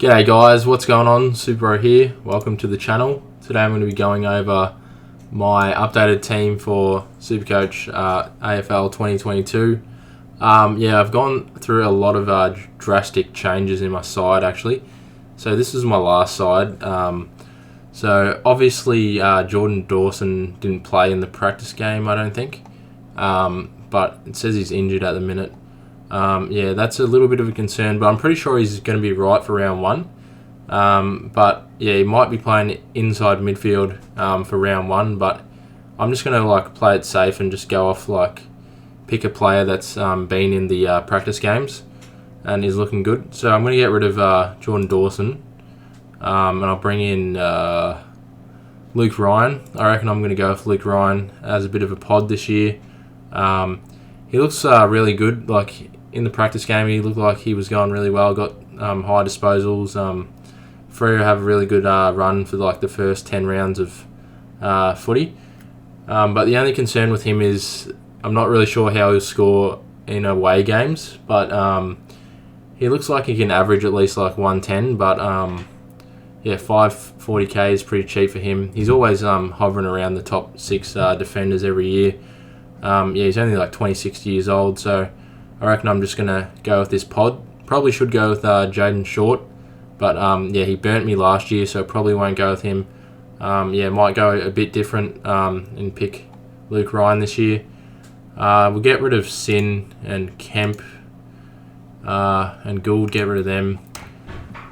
G'day guys, what's going on? Super here. Welcome to the channel. Today I'm going to be going over my updated team for SuperCoach AFL 2022. I've gone through a lot of drastic changes in my side actually. So this is my last side. So obviously Jordan Dawson didn't play in the practice game, I don't think. But it says he's injured at the minute. That's a little bit of a concern, but I'm pretty sure he's going to be right for round one. He might be playing inside midfield for round one, but I'm just going to play it safe and just go off pick a player that's been in the practice games and is looking good. So I'm going to get rid of Jordan Dawson, and I'll bring in Luke Ryan. I reckon I'm going to go with Luke Ryan as a bit of a pod this year. He looks really good. In the practice game, he looked like he was going really well. Got high disposals. Freo have a really good run for the first 10 rounds of footy. But the only concern with him is I'm not really sure how he'll score in away games. But he looks like he can average at least 110. But 540k is pretty cheap for him. He's always hovering around the top 6 defenders every year. He's only 26 years old, so I reckon I'm just going to go with this pod. Probably should go with Jaden Short, but he burnt me last year, so probably won't go with him. Might go a bit different and pick Luke Ryan this year. We'll get rid of Sin and Kemp and Gould, get rid of them.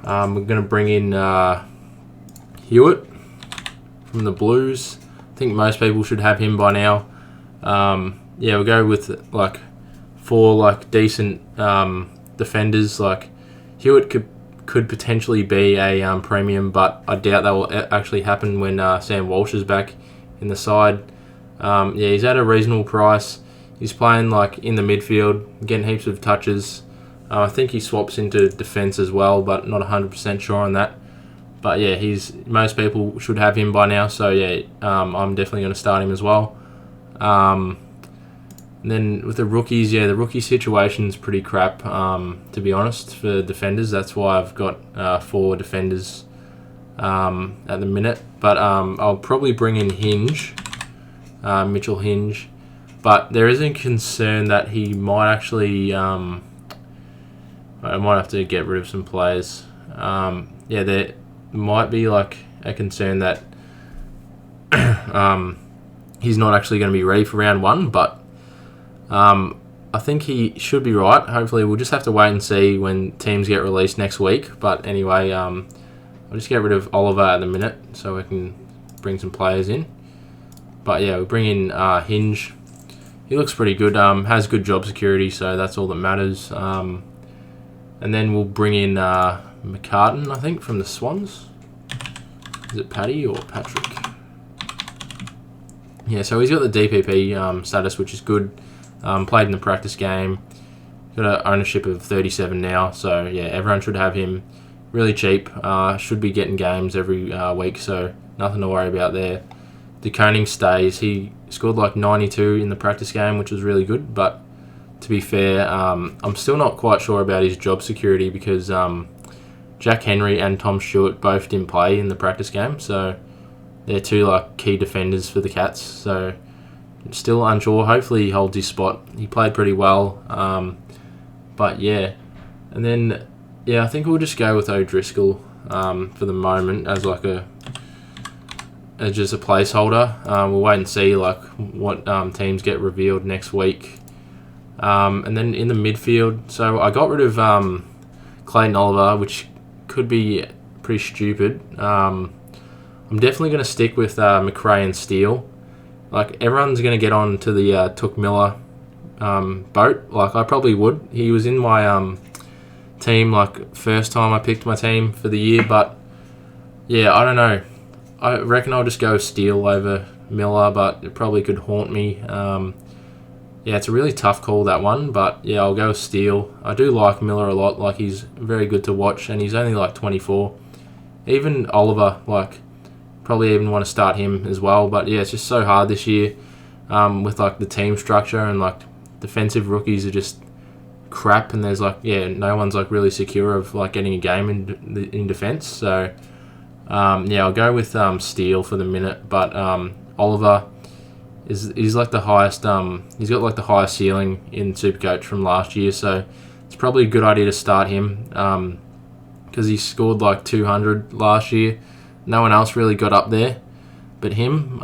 We're going to bring in Hewitt from the Blues. I think most people should have him by now. We'll go with 4 decent defenders. Hewitt could potentially be a premium, but I doubt that will actually happen when Sam Walsh is back in the side. He's at a reasonable price. He's playing in the midfield, getting heaps of touches. I think he swaps into defence as well, but not 100% sure on that. But most people should have him by now, so I'm definitely going to start him as well. And then with the rookies, the rookie situation's pretty crap, to be honest, for defenders. That's why I've got 4 defenders at the minute. But I'll probably bring in Hinge, Mitchell Hinge. But there is a concern that he might actually... I might have to get rid of some players. There might be a concern that he's not actually going to be ready for round one, but I think he should be right. Hopefully, we'll just have to wait and see when teams get released next week. But anyway, I'll just get rid of Oliver at the minute so we can bring some players in. But we'll bring in Hinge. He looks pretty good. Has good job security, so that's all that matters. And then we'll bring in McCartan, I think, from the Swans. Is it Paddy or Patrick? So he's got the DPP status, which is good. Played in the practice game. Got an ownership of 37 now, so everyone should have him. Really cheap. Should be getting games every week, so nothing to worry about there. De Koning stays. He scored 92 in the practice game, which was really good, but to be fair, I'm still not quite sure about his job security because Jack Henry and Tom Stewart both didn't play in the practice game, so they're 2 key defenders for the Cats. So still unsure. Hopefully he holds his spot. He played pretty well, and then I think we'll just go with O'Driscoll for the moment as just a placeholder. We'll wait and see what teams get revealed next week. And then in the midfield, so I got rid of Clayton Oliver, which could be pretty stupid. I'm definitely going to stick with McRae and Steele. Everyone's going to get on to the Took Miller boat. I probably would. He was in my team first time I picked my team for the year, but I don't know. I reckon I'll just go Steele over Miller, but it probably could haunt me. It's a really tough call, that one, but I'll go with Steele. I do like Miller a lot. He's very good to watch, and he's only 24. Even Oliver, probably even want to start him as well. But it's just so hard this year with the team structure, and defensive rookies are just crap, and there's like no one's like really secure of like getting a game in defence. So I'll go with Steele for the minute, but Oliver is like the highest. He's got like the highest ceiling in SuperCoach from last year, so it's probably a good idea to start him because he scored like 200 last year. No one else really got up there but him.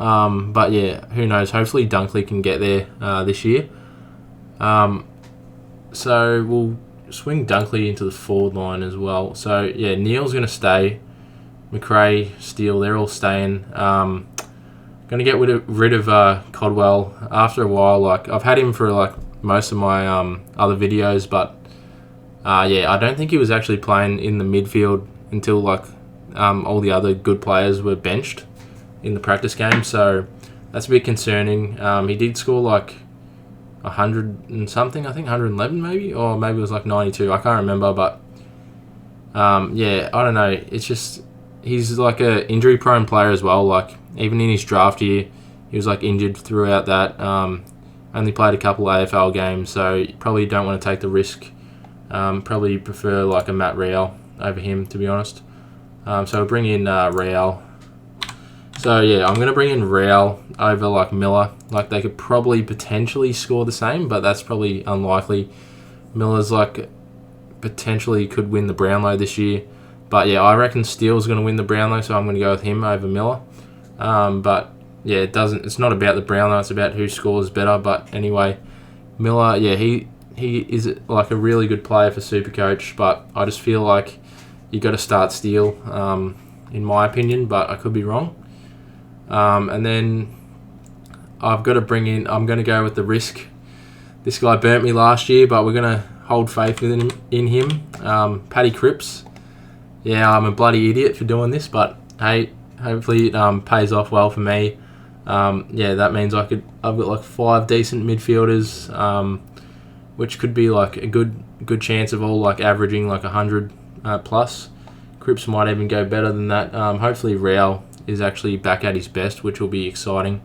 But yeah, who knows? Hopefully Dunkley can get there this year. So we'll swing Dunkley into the forward line as well. So yeah, Neil's going to stay. McRae, Steele, they're all staying. Going to get rid of Codwell after a while. Like I've had him for like most of my other videos, but I don't think he was actually playing in the midfield until like all the other good players were benched in the practice game. So that's a bit concerning. He did score like 100 and something, I think 111 maybe, or maybe it was like 92. I can't remember, but I don't know. It's just he's like a injury prone player as well. Like even in his draft year, he was like injured throughout that. Only played a couple AFL games, so you probably don't want to take the risk. Probably prefer like a Matt Real over him, to be honest. So we'll bring in Real. So yeah, I'm going to bring in Real over like Miller. Like they could probably potentially score the same, but that's probably unlikely. Miller's like potentially could win the Brownlow this year. But yeah, I reckon Steele's going to win the Brownlow, so I'm going to go with him over Miller. But yeah, it's not about the Brownlow, it's about who scores better. But anyway, Miller, yeah, he is like a really good player for SuperCoach, but I just feel like you got to start Steele, in my opinion, but I could be wrong. And then I'm going to go with the risk. This guy burnt me last year, but we're going to hold faith in him. Paddy Cripps. Yeah, I'm a bloody idiot for doing this, but hey, hopefully it pays off well for me. That means I've got like 5 decent midfielders, which could be like a good chance of all like averaging like 100 plus. Cripps might even go better than that. Hopefully Real is actually back at his best, which will be exciting.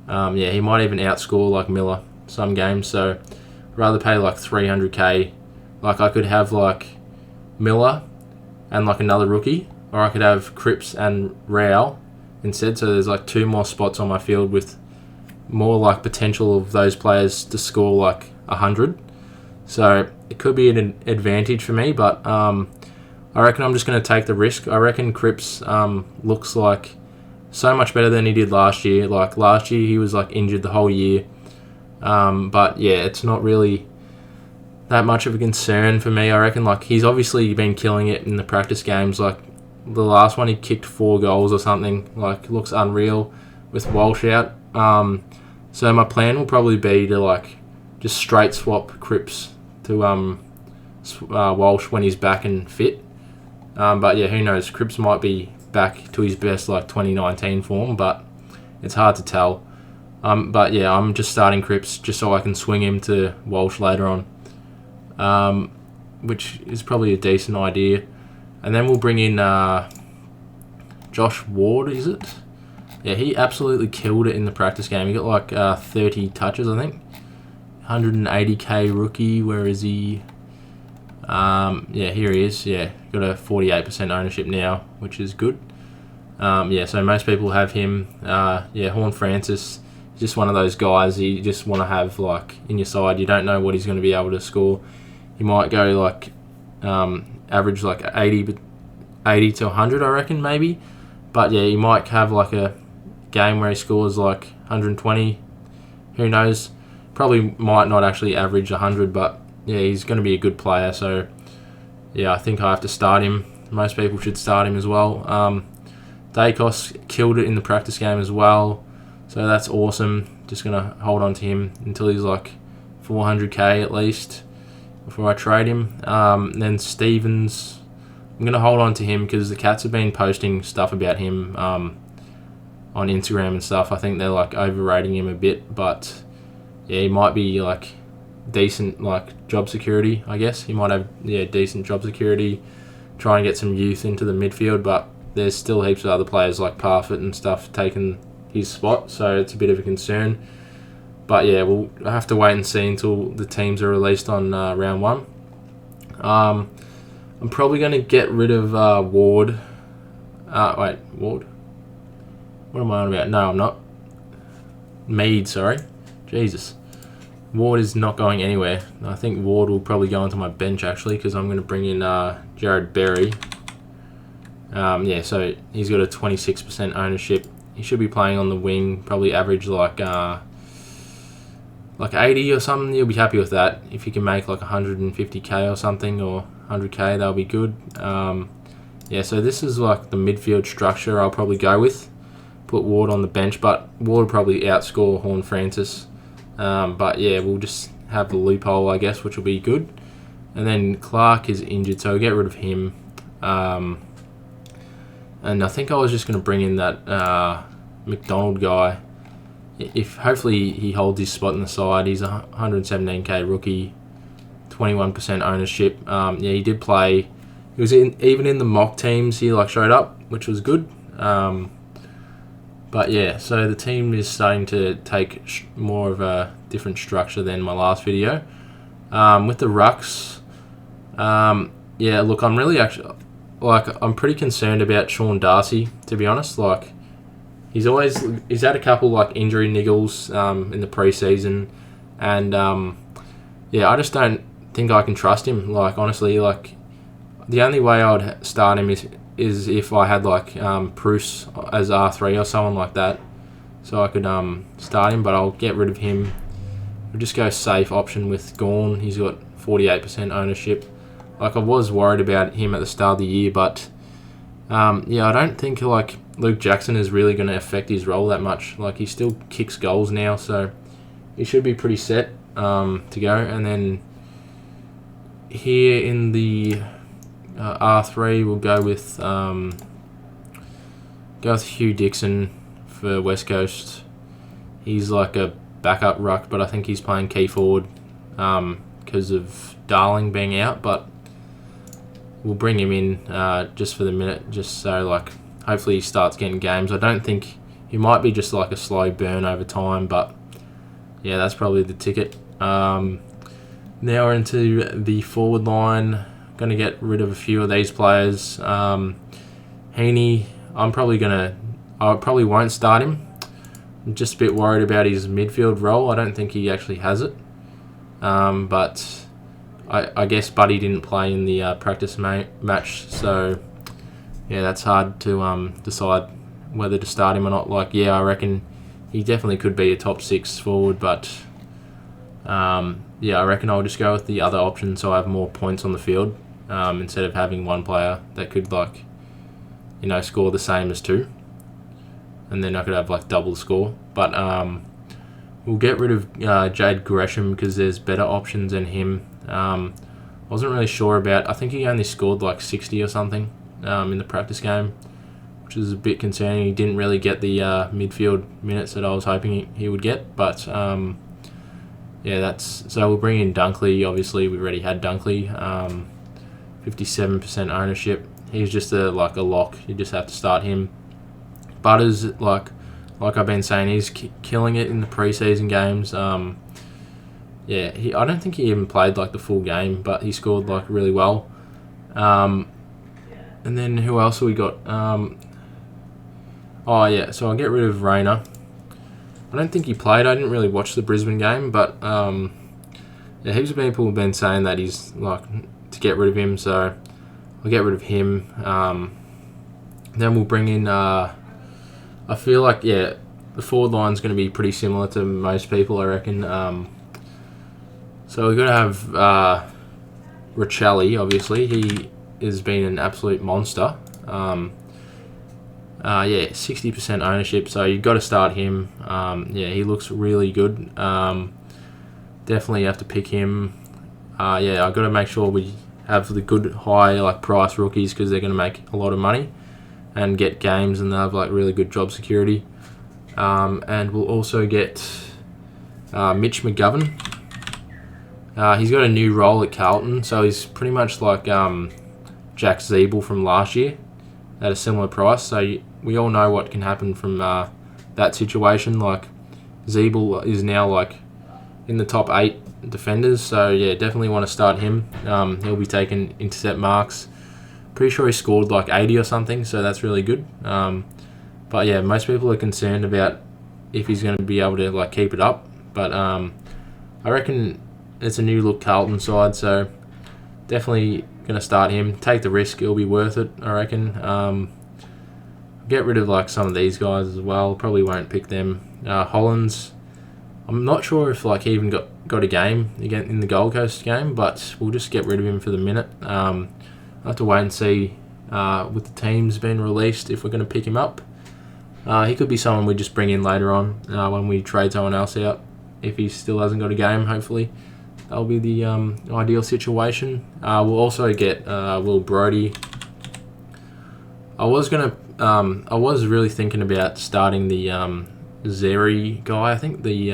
He might even outscore like Miller some games, so I'd rather pay like 300k. Like I could have like Miller and like another rookie, or I could have Cripps and Real instead, so there's like 2 more spots on my field with more like potential of those players to score like 100. So it could be an advantage for me, but I reckon I'm just going to take the risk. I reckon Cripps looks like so much better than he did last year. Like last year he was like injured the whole year, but yeah, it's not really that much of a concern for me. I reckon like he's obviously been killing it in the practice games. Like the last one he kicked 4 goals or something. Like looks unreal with Walsh out. So my plan will probably be to like just straight swap Cripps to Walsh when he's back and fit. But yeah, who knows? Cripps might be back to his best like 2019 form, but it's hard to tell. But yeah, I'm just starting Cripps just so I can swing him to Walsh later on, which is probably a decent idea. And then we'll bring in Josh Ward, is it? Yeah, he absolutely killed it in the practice game. He got like 30 touches, I think. 180k rookie. Where is he? Here he is. Yeah, got a 48% ownership now, which is good. So most people have him. Horn Francis, just one of those guys you just want to have like in your side. You don't know what he's going to be able to score. He might go like average like 80 to 100, I reckon, maybe. But yeah, he might have like a game where he scores like 120. Who knows? Probably might not actually average 100, but yeah, he's going to be a good player. So yeah, I think I have to start him. Most people should start him as well. Dacos killed it in the practice game as well, so that's awesome. Just going to hold on to him until he's like 400k at least before I trade him. Then Stevens, I'm going to hold on to him because the Cats have been posting stuff about him on Instagram and stuff. I think they're like overrating him a bit, but yeah, he might be like decent like job security, I guess. He might have decent job security, try and get some youth into the midfield, but there's still heaps of other players like Parfitt and stuff taking his spot, so it's a bit of a concern. But yeah, we'll have to wait and see until the teams are released on round 1. I'm probably going to get rid of Ward. Ward? What am I on about? No, I'm not. Mead, sorry. Jesus. Ward is not going anywhere. I think Ward will probably go onto my bench, actually, because I'm going to bring in Jared Berry. Yeah, so he's got a 26% ownership. He should be playing on the wing, probably average like 80 or something. You'll be happy with that. If you can make like 150k or something, or 100k, that'll be good. Yeah, so this is like the midfield structure I'll probably go with. Put Ward on the bench, but Ward will probably outscore Horn Francis. But yeah, we'll just have the loophole, I guess, which will be good. And then Clark is injured, so I'll get rid of him. And I think I was just going to bring in that McDonald guy. If hopefully he holds his spot in the side. He's a 117k rookie, 21% ownership. Yeah, he did play. He was even in the mock teams. He showed up, which was good. But yeah, so the team is starting to take more of a different structure than my last video. With the Rucks, yeah, look, I'm really I'm pretty concerned about Sean Darcy, to be honest. He's had a couple injury niggles in the preseason, and yeah, I just don't think I can trust him. Honestly, the only way I would start him is if I had Bruce as R3 or someone like that, so I could start him. But I'll get rid of him. We'll just go safe option with Gawn. He's got 48% ownership. I was worried about him at the start of the year, but yeah, I don't think Luke Jackson is really going to affect his role that much. He still kicks goals now, so he should be pretty set to go. And then here in the R3, we'll go with Hugh Dixon for West Coast. He's a backup ruck, but I think he's playing key forward because of Darling being out. But we'll bring him in just for the minute, just so hopefully he starts getting games. I don't think he might be just a slow burn over time, but yeah, that's probably the ticket. Now we're into the forward line. Going to get rid of a few of these players. Heaney, I probably won't start him. I'm just a bit worried about his midfield role. I don't think he actually has it. But I guess Buddy didn't play in the practice match, so yeah, that's hard to decide whether to start him or not. Yeah, I reckon he definitely could be a top 6 forward, but yeah, I reckon I'll just go with the other option so I have more points on the field instead of having one player that could score the same as 2, and then I could have double the score. But we'll get rid of Jade Gresham because there's better options than him. I wasn't really sure about. I think he only scored 60 or something in the practice game, which is a bit concerning. He didn't really get the midfield minutes that I was hoping he would get. But yeah, so we'll bring in Dunkley. Obviously, we already had Dunkley. 57% ownership. He's just a lock. You just have to start him. Butters, like I've been saying, he's killing it in the preseason games. Yeah, I don't think he even played the full game, but he scored really well. And then who else have we got? Oh yeah, so I'll get rid of Rayner. I don't think he played. I didn't really watch the Brisbane game, but yeah, heaps of people have been saying that he's to get rid of him, so I'll get rid of him. Then we'll bring in. I feel yeah, the forward line's going to be pretty similar to most people, I reckon. So we're going to have Riccielli, obviously. He has been an absolute monster. Yeah, 60% ownership, so you've got to start him. Yeah, he looks really good. Definitely have to pick him. Yeah, I've got to make sure we have the good high price rookies because they're going to make a lot of money and get games, and they have really good job security. And we'll also get Mitch McGovern. He's got a new role at Carlton, so he's pretty much Jack Zeeble from last year at a similar price. So we all know what can happen from that situation. Zeeble is now like in the top 8 defenders, so yeah, definitely want to start him. He'll be taking intercept marks. Pretty sure he scored like 80 or something, so that's really good. But yeah, most people are concerned about if he's going to be able to like keep it up. But I reckon it's a new look Carlton side, so definitely going to start him. Take the risk; it'll be worth it, I reckon. Get rid of like some of these guys as well. Probably won't pick them. Hollands, I'm not sure if like he even got a game again in the Gold Coast game, but we'll just get rid of him for the minute. I'll have to wait and see with the teams being released if we're going to pick him up. He could be someone we just bring in later on when we trade someone else out. If he still hasn't got a game, hopefully that'll be the ideal situation. We'll also get Will Brodie. I was really thinking about starting the Zeri guy. I think the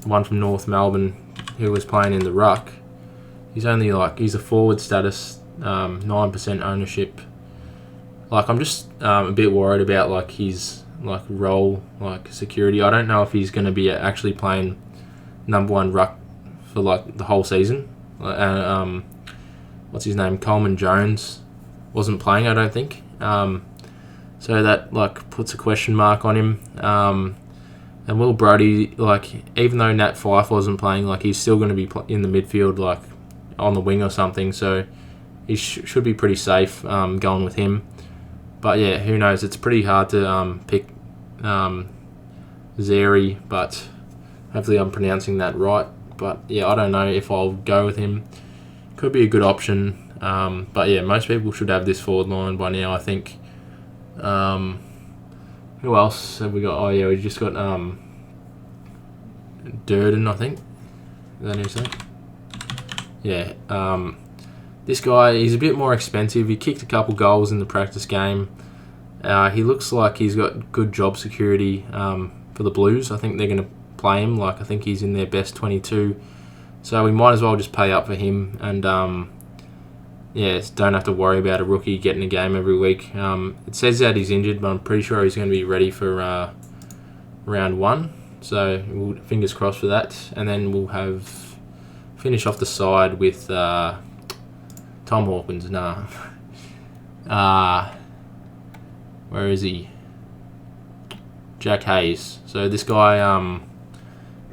one from North Melbourne who was playing in the Ruck. He's a forward status, 9% ownership. Like, I'm just a bit worried about like his like role, like security. I don't know if he's going to be actually playing number 1 ruck for like the whole season. What's his name? Coleman Jones wasn't playing, I don't think. So that like puts a question mark on him. And Will Brodie, like, even though Nat Fyfe wasn't playing, like, he's still going to be in the midfield, like on the wing or something. So he should be pretty safe going with him. But yeah, who knows? It's pretty hard to pick Zeri, but hopefully I'm pronouncing that right. But yeah, I don't know if I'll go with him. Could be a good option. But yeah, most people should have this forward line by now, I think. Who else have we got? Oh yeah, we just got Durden, I think. Is that his name? Yeah. This guy, he's a bit more expensive. He kicked a couple goals in the practice game. He looks like he's got good job security for the Blues. I think they're going to play him. Like, I think he's in their best 22. So we might as well just pay up for him and don't have to worry about a rookie getting a game every week. It says that he's injured, but I'm pretty sure he's going to be ready for round 1. So fingers crossed for that. And then we'll finish off the side with Tom Hawkins. Where is he? Jack Hayes. So this guy, I'm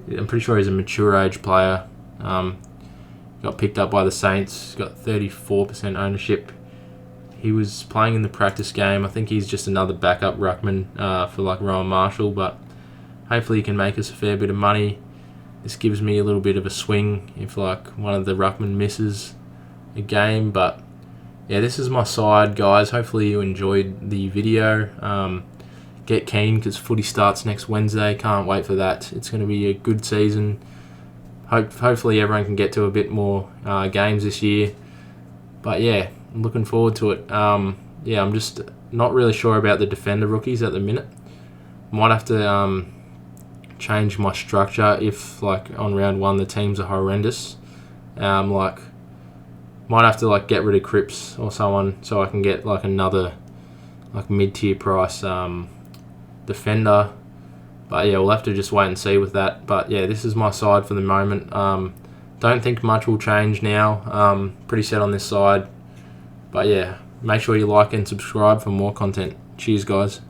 pretty sure he's a mature age player. Got picked up by the Saints. Got 34% ownership. He was playing in the practice game. I think he's just another backup ruckman for like Rowan Marshall, but hopefully he can make us a fair bit of money. This gives me a little bit of a swing if like one of the ruckmen misses a game. But yeah, this is my side, guys. Hopefully you enjoyed the video. Get keen because footy starts next Wednesday. Can't wait for that. It's going to be a good season. Hopefully everyone can get to a bit more games this year. But yeah, I'm looking forward to it. I'm just not really sure about the defender rookies at the minute. Might have to change my structure if like on round 1 the teams are horrendous. Might have to like get rid of Cripps or someone so I can get like another like mid-tier price defender. But yeah, we'll have to just wait and see with that. But yeah, this is my side for the moment. Don't think much will change now. Pretty set on this side. But yeah, make sure you like and subscribe for more content. Cheers, guys.